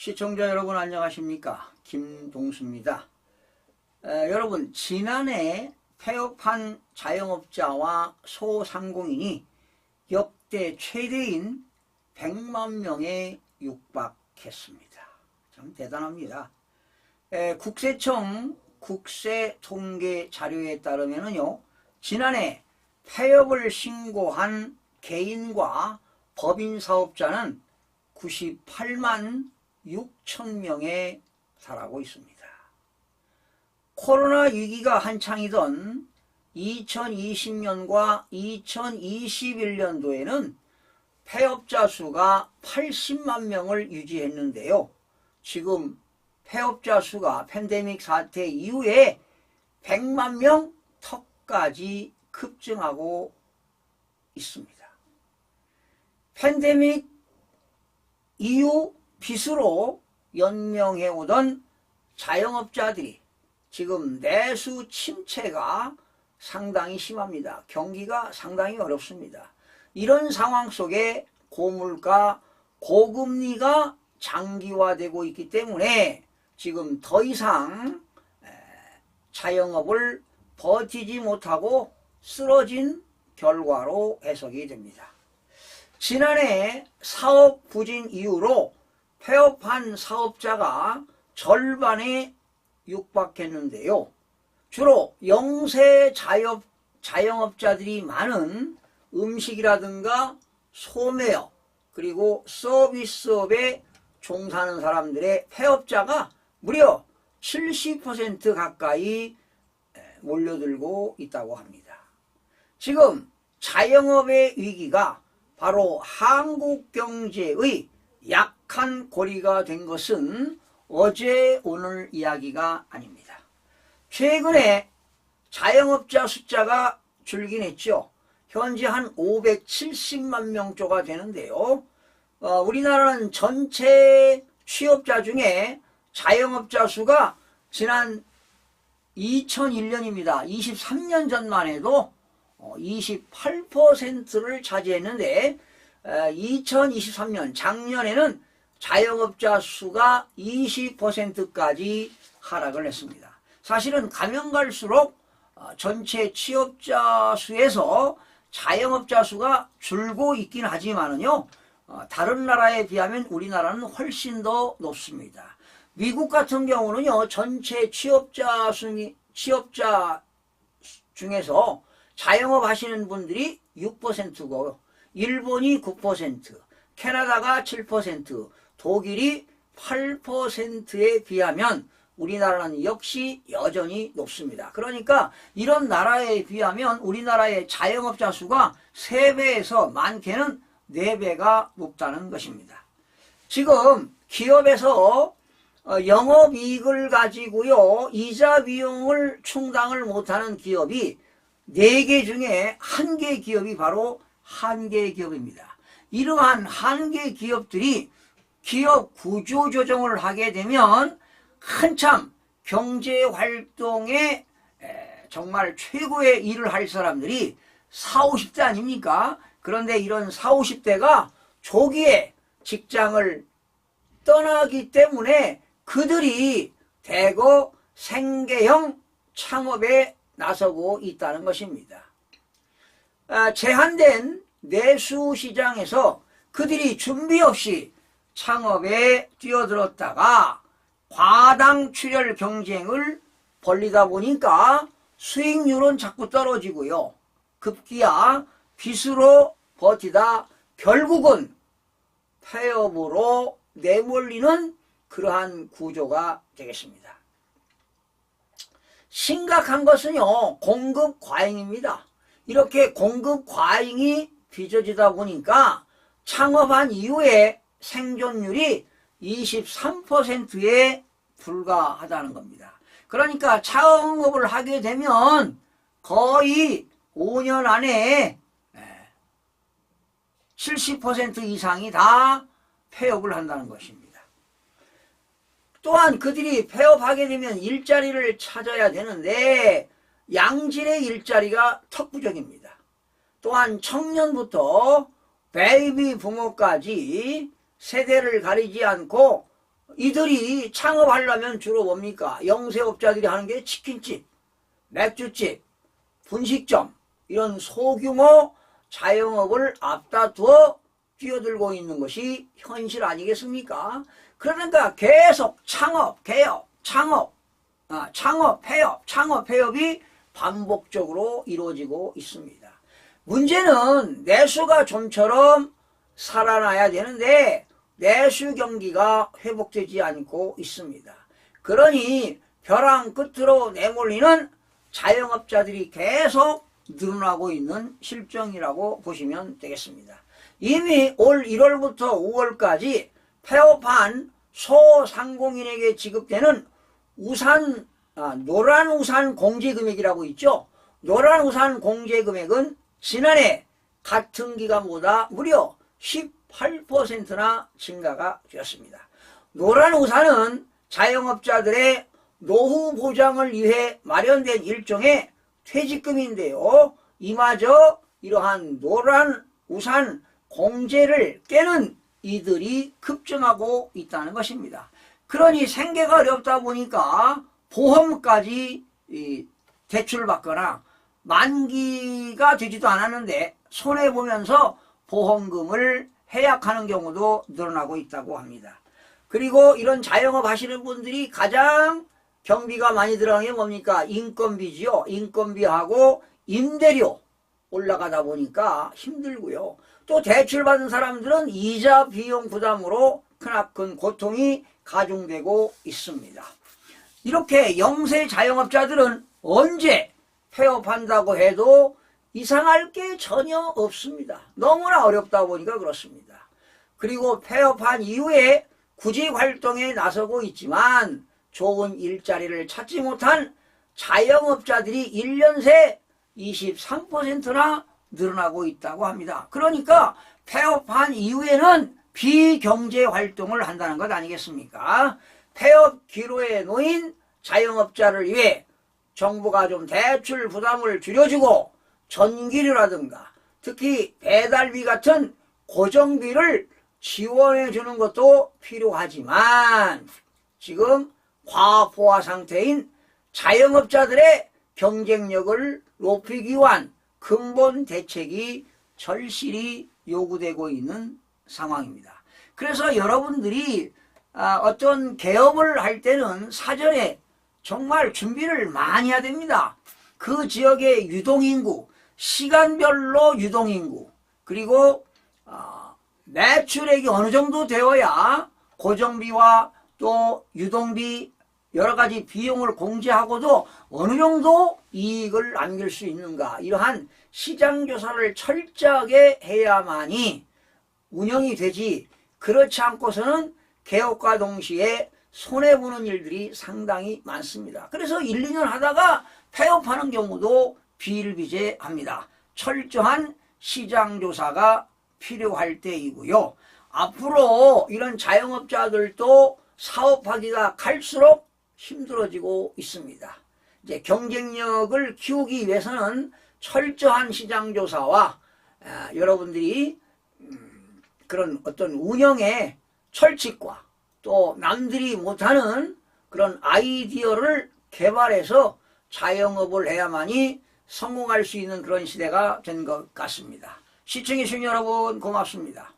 시청자 여러분 안녕하십니까? 김동수입니다. 여러분 지난해 폐업한 자영업자와 소상공인이 역대 최대인 100만 명에 육박했습니다. 참 대단합니다. 국세청 국세통계 자료에 따르면요, 지난해 폐업을 신고한 개인과 법인 사업자는 98만 6천 명에 달하고 있습니다. 코로나 위기가 한창이던 2020년과 2021년도에는 폐업자 수가 80만 명을 유지했는데요. 지금 폐업자 수가 팬데믹 사태 이후에 100만 명 턱까지 급증하고 있습니다. 팬데믹 이후 빚으로 연명해오던 자영업자들이 지금 내수 침체가 상당히 심합니다. 경기가 상당히 어렵습니다. 이런 상황 속에 고물가, 고금리가 장기화되고 있기 때문에 지금 더 이상 자영업을 버티지 못하고 쓰러진 결과로 해석이 됩니다. 지난해 사업 부진 이후로 폐업한 사업자가 절반에 육박했는데요. 주로 영세 자영업자들이 많은 음식이라든가 소매업 그리고 서비스업에 종사하는 사람들의 폐업자가 무려 70% 가까이 몰려들고 있다고 합니다. 지금 자영업의 위기가 바로 한국 경제의 약한 고리가 된 것은 어제 오늘 이야기가 아닙니다. 최근에 자영업자 숫자가 줄긴 했죠. 현재 한 570만 명조가 되는데요. 우리나라는 전체 취업자 중에 자영업자 수가 지난 2001년입니다. 23년 전만 해도 28%를 차지했는데 2023년 작년에는 자영업자 수가 20%까지 하락을 했습니다. 사실은 가면 갈수록 전체 취업자 수에서 자영업자 수가 줄고 있긴 하지만은요, 다른 나라에 비하면 우리나라는 훨씬 더 높습니다. 미국 같은 경우는요, 전체 취업자 중에서 자영업 하시는 분들이 6%고, 일본이 9%, 캐나다가 7%, 독일이 8%에 비하면 우리나라는 역시 여전히 높습니다. 그러니까 이런 나라에 비하면 우리나라의 자영업자 수가 3배에서 많게는 4배가 높다는 것입니다. 지금 기업에서 영업이익을 가지고요, 이자 비용을 충당을 못하는 기업이 4개 중에 1개 기업이 바로 한계 기업입니다. 이러한 한계 기업들이 기업 구조 조정을 하게 되면 한참 경제활동에 정말 최고의 일을 할 사람들이 40, 50대 아닙니까? 그런데 이런 40, 50대가 조기에 직장을 떠나기 때문에 그들이 대거 생계형 창업에 나서고 있다는 것입니다. 제한된 내수시장에서 그들이 준비 없이 창업에 뛰어들었다가 과당 출혈 경쟁을 벌리다 보니까 수익률은 자꾸 떨어지고요. 급기야 빚으로 버티다 결국은 폐업으로 내몰리는 그러한 구조가 되겠습니다. 심각한 것은요, 공급 과잉입니다. 이렇게 공급 과잉이 빚어지다 보니까 창업한 이후에 생존율이 23%에 불과하다는 겁니다. 그러니까 창업을 하게 되면 거의 5년 안에 70% 이상이 다 폐업을 한다는 것입니다. 또한 그들이 폐업하게 되면 일자리를 찾아야 되는데 양질의 일자리가 턱부족입니다. 또한 청년부터 베이비 부모까지 세대를 가리지 않고 이들이 창업하려면 주로 뭡니까? 영세업자들이 하는 게 치킨집, 맥주집, 분식점 이런 소규모 자영업을 앞다투어 뛰어들고 있는 것이 현실 아니겠습니까? 그러니까 계속 창업, 개업, 창업, 폐업, 창업, 폐업이 반복적으로 이루어지고 있습니다. 문제는 내수가 좀처럼 살아나야 되는데 내수 경기가 회복되지 않고 있습니다. 그러니 벼랑 끝으로 내몰리는 자영업자들이 계속 늘어나고 있는 실정이라고 보시면 되겠습니다. 이미 올 1월부터 5월까지 폐업한 소상공인에게 지급되는 노란 우산 공제금액이라고 있죠. 노란 우산 공제금액은 지난해 같은 기간보다 무려 18%나 증가가 되었습니다. 노란 우산은 자영업자들의 노후 보장을 위해 마련된 일종의 퇴직금인데요. 이마저 이러한 노란 우산 공제를 깨는 이들이 급증하고 있다는 것입니다. 그러니 생계가 어렵다 보니까 보험까지 대출받거나 만기가 되지도 않았는데 손해보면서 보험금을 해약하는 경우도 늘어나고 있다고 합니다. 그리고 이런 자영업 하시는 분들이 가장 경비가 많이 들어가는 게 뭡니까? 인건비지요. 인건비하고 임대료 올라가다 보니까 힘들고요. 또 대출받은 사람들은 이자 비용 부담으로 크나큰 고통이 가중되고 있습니다. 이렇게 영세 자영업자들은 언제 폐업한다고 해도 이상할 게 전혀 없습니다. 너무나 어렵다 보니까 그렇습니다. 그리고 폐업한 이후에 구직 활동에 나서고 있지만 좋은 일자리를 찾지 못한 자영업자들이 1년 새 23%나 늘어나고 있다고 합니다. 그러니까 폐업한 이후에는 비경제 활동을 한다는 것 아니겠습니까? 폐업 기로에 놓인 자영업자를 위해 정부가 좀 대출 부담을 줄여주고 전기료라든가 특히 배달비 같은 고정비를 지원해 주는 것도 필요하지만 지금 과포화 상태인 자영업자들의 경쟁력을 높이기 위한 근본 대책이 절실히 요구되고 있는 상황입니다. 그래서 여러분들이 어떤 개업을 할 때는 사전에 정말 준비를 많이 해야 됩니다. 그 지역의 유동인구, 시간별로 유동인구, 그리고 매출액이 어느 정도 되어야 고정비와 또 유동비 여러 가지 비용을 공제하고도 어느 정도 이익을 남길 수 있는가, 이러한 시장조사를 철저하게 해야만이 운영이 되지, 그렇지 않고서는 개업과 동시에 손해보는 일들이 상당히 많습니다. 그래서 1, 2년 하다가 폐업하는 경우도 비일비재합니다. 철저한 시장조사가 필요할 때이고요. 앞으로 이런 자영업자들도 사업하기가 갈수록 힘들어지고 있습니다. 이제 경쟁력을 키우기 위해서는 철저한 시장조사와 여러분들이 그런 어떤 운영의 철칙과 또 남들이 못하는 그런 아이디어를 개발해서 자영업을 해야만이 성공할 수 있는 그런 시대가 된 것 같습니다. 시청해주신 여러분 고맙습니다.